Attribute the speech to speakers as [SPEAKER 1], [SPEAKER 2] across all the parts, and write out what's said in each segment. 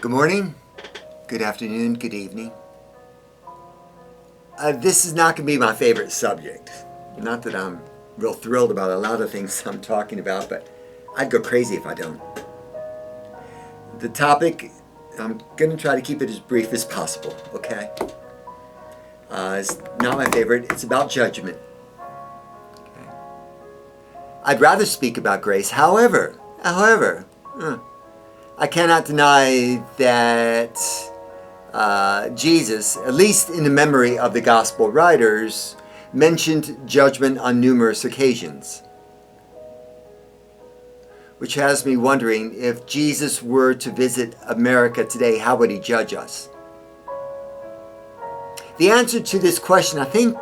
[SPEAKER 1] Good morning, good afternoon, good evening. This is not going to be my favorite subject. Not that I'm real thrilled about a lot of things I'm talking about, but I'd go crazy if I don't. The topic, I'm going to try to keep it as brief as possible, okay? It's not my favorite. It's about judgment. Okay. I'd rather speak about grace. However, I cannot deny that Jesus, at least in the memory of the gospel writers, mentioned judgment on numerous occasions. Which has me wondering, if Jesus were to visit America today, how would he judge us? The answer to this question, I think,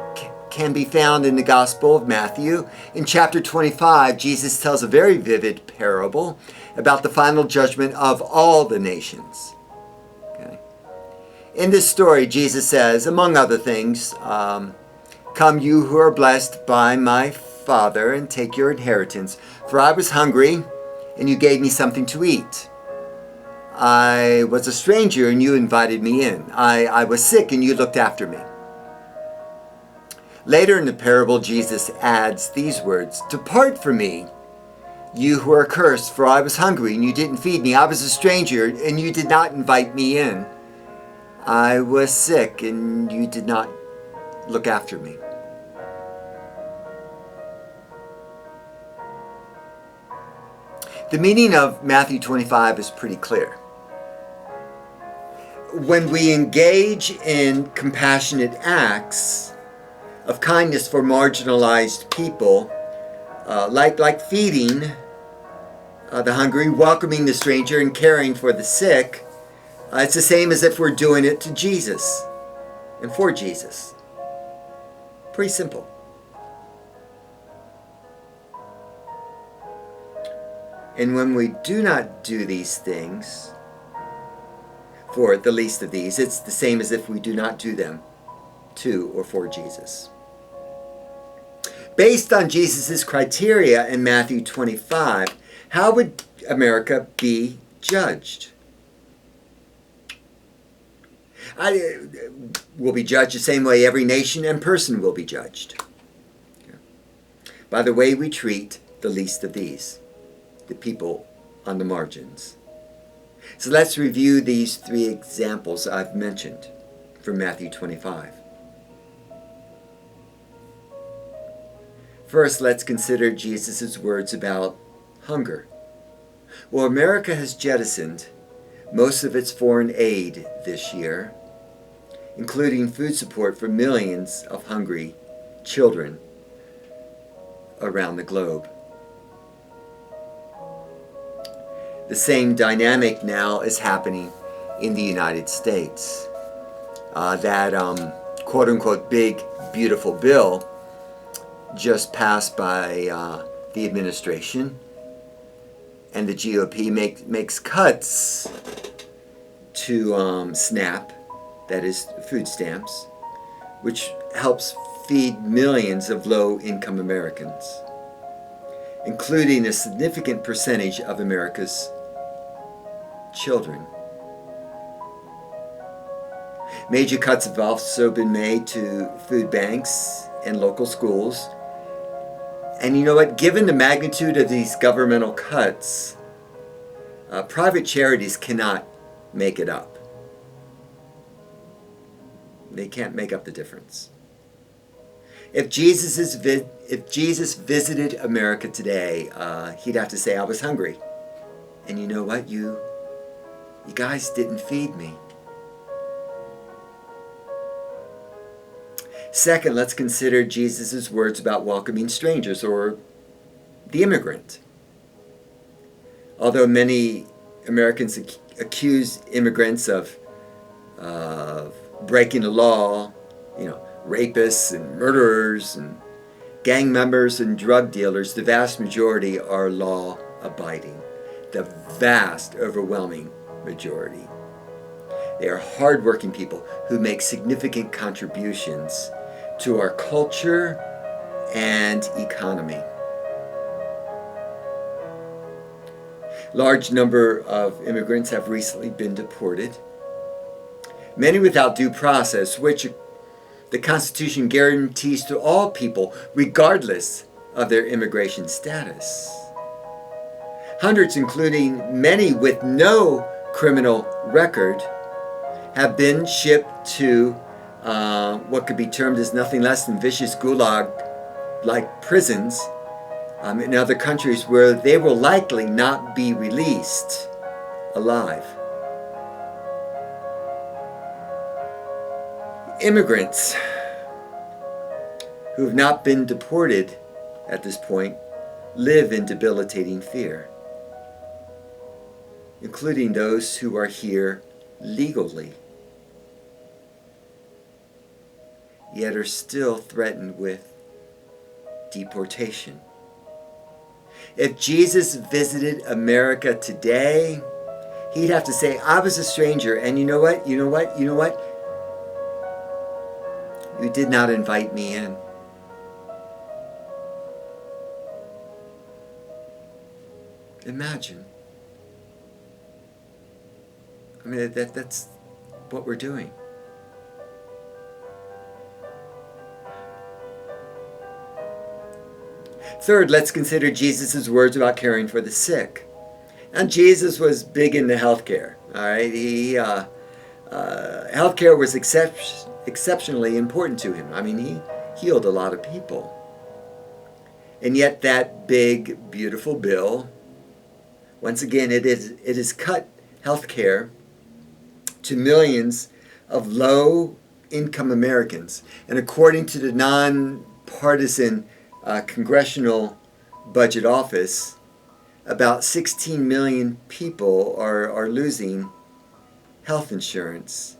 [SPEAKER 1] can be found in the Gospel of Matthew. In chapter 25, Jesus tells a very vivid parable about the final judgment of all the nations. Okay. In this story, Jesus says, among other things, "Come you who are blessed by my Father, and take your inheritance. For I was hungry, and you gave me something to eat. I was a stranger, and you invited me in. I was sick, and you looked after me." Later in the parable, Jesus adds these words, "Depart from me, you who are cursed, for I was hungry, and you didn't feed me. I was a stranger, and you did not invite me in. I was sick, and you did not look after me." The meaning of Matthew 25 is pretty clear. When we engage in compassionate acts of kindness for marginalized people, like feeding the hungry, welcoming the stranger, and caring for the sick, it's the same as if we're doing it to Jesus and for Jesus. Pretty simple. And when we do not do these things for the least of these, it's the same as if we do not do them to or for Jesus. Based on Jesus' criteria in Matthew 25, how would America be judged? Will be judged the same way every nation and person will be judged. By the way we treat the least of these, the people on the margins. So let's review these three examples I've mentioned from Matthew 25. First, let's consider Jesus' words about hunger. Well, America has jettisoned most of its foreign aid this year, including food support for millions of hungry children around the globe. The same dynamic now is happening in the United States. That quote-unquote big, beautiful bill just passed by the administration, and the GOP makes cuts to SNAP, that is food stamps, which helps feed millions of low-income Americans, including a significant percentage of America's children. Major cuts have also been made to food banks and local schools. And you know what? Given the magnitude of these governmental cuts, private charities cannot make it up. They can't make up the difference. If Jesus visited America today, he'd have to say, "I was hungry. And you know what? You guys didn't feed me." Second, let's consider Jesus' words about welcoming strangers, or the immigrant. Although many Americans accuse immigrants of breaking the law, rapists and murderers and gang members and drug dealers, the vast majority are law-abiding. The vast, overwhelming majority. They are hardworking people who make significant contributions to our culture and economy. Large number of immigrants have recently been deported, many without due process, which the Constitution guarantees to all people, regardless of their immigration status. Hundreds, including many with no criminal record, have been shipped to what could be termed as nothing less than vicious gulag-like prisons in other countries where they will likely not be released alive. Immigrants who have not been deported at this point live in debilitating fear, including those who are here legally, yet are still threatened with deportation. If Jesus visited America today, he'd have to say, I was a stranger, and you know what? You did not invite me in. Imagine. I mean, that's what we're doing. Third, let's consider Jesus' words about caring for the sick. And Jesus was big into healthcare. All right, healthcare was exceptionally important to him. I mean, he healed a lot of people. And yet that big, beautiful bill, once again, it has cut healthcare to millions of low-income Americans. And according to the nonpartisan Congressional Budget Office, about 16 million people are losing health insurance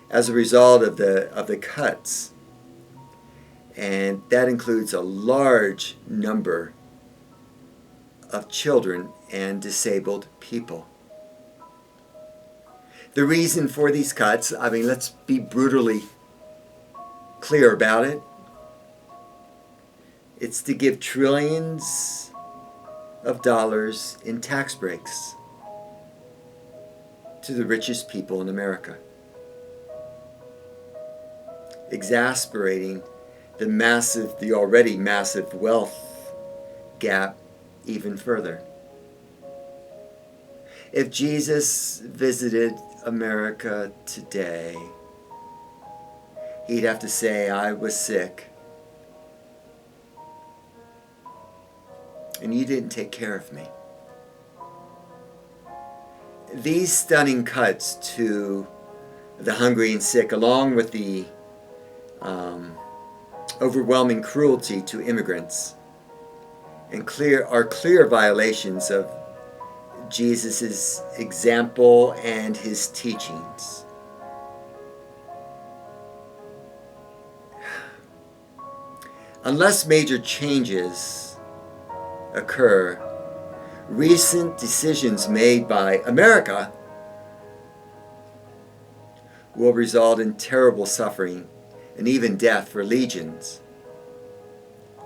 [SPEAKER 1] as a result of the cuts. And that includes a large number of children and disabled people. The reason for these cuts, I mean, let's be brutally clear about it. It's to give trillions of dollars in tax breaks to the richest people in America, exasperating the already massive wealth gap even further. If Jesus visited America today, he'd have to say, I was sick, and you didn't take care of me. These stunning cuts to the hungry and sick, along with the overwhelming cruelty to immigrants, and are clear violations of Jesus' example and his teachings. Unless major changes occur, recent decisions made by America will result in terrible suffering and even death for legions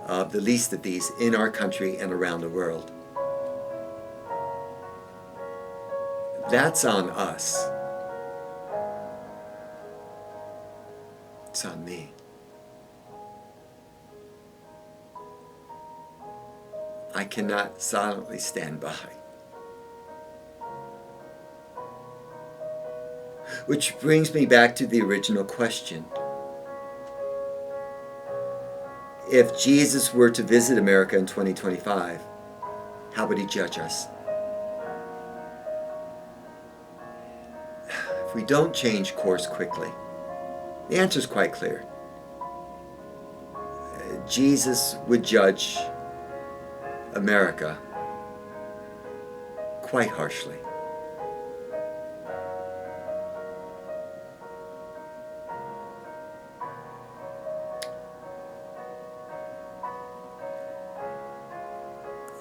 [SPEAKER 1] of the least of these in our country and around the world. That's on us. It's on me. I cannot silently stand by. Which brings me back to the original question. If Jesus were to visit America in 2025, how would he judge us? If we don't change course quickly, the answer is quite clear. Jesus would judge America quite harshly.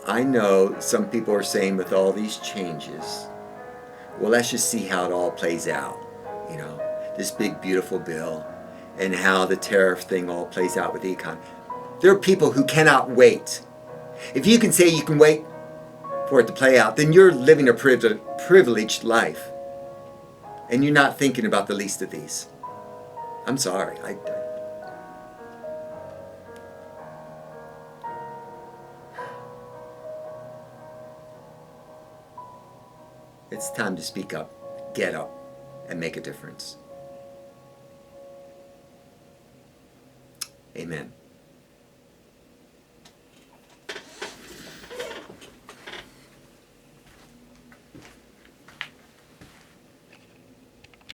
[SPEAKER 1] I know some people are saying with all these changes, well, let's just see how it all plays out. You know, this big, beautiful bill and how the tariff thing all plays out with the economy. There are people who cannot wait. If you can say you can wait for it to play out, then you're living a privileged life. And you're not thinking about the least of these. I'm sorry. It's time to speak up, get up, and make a difference. Amen.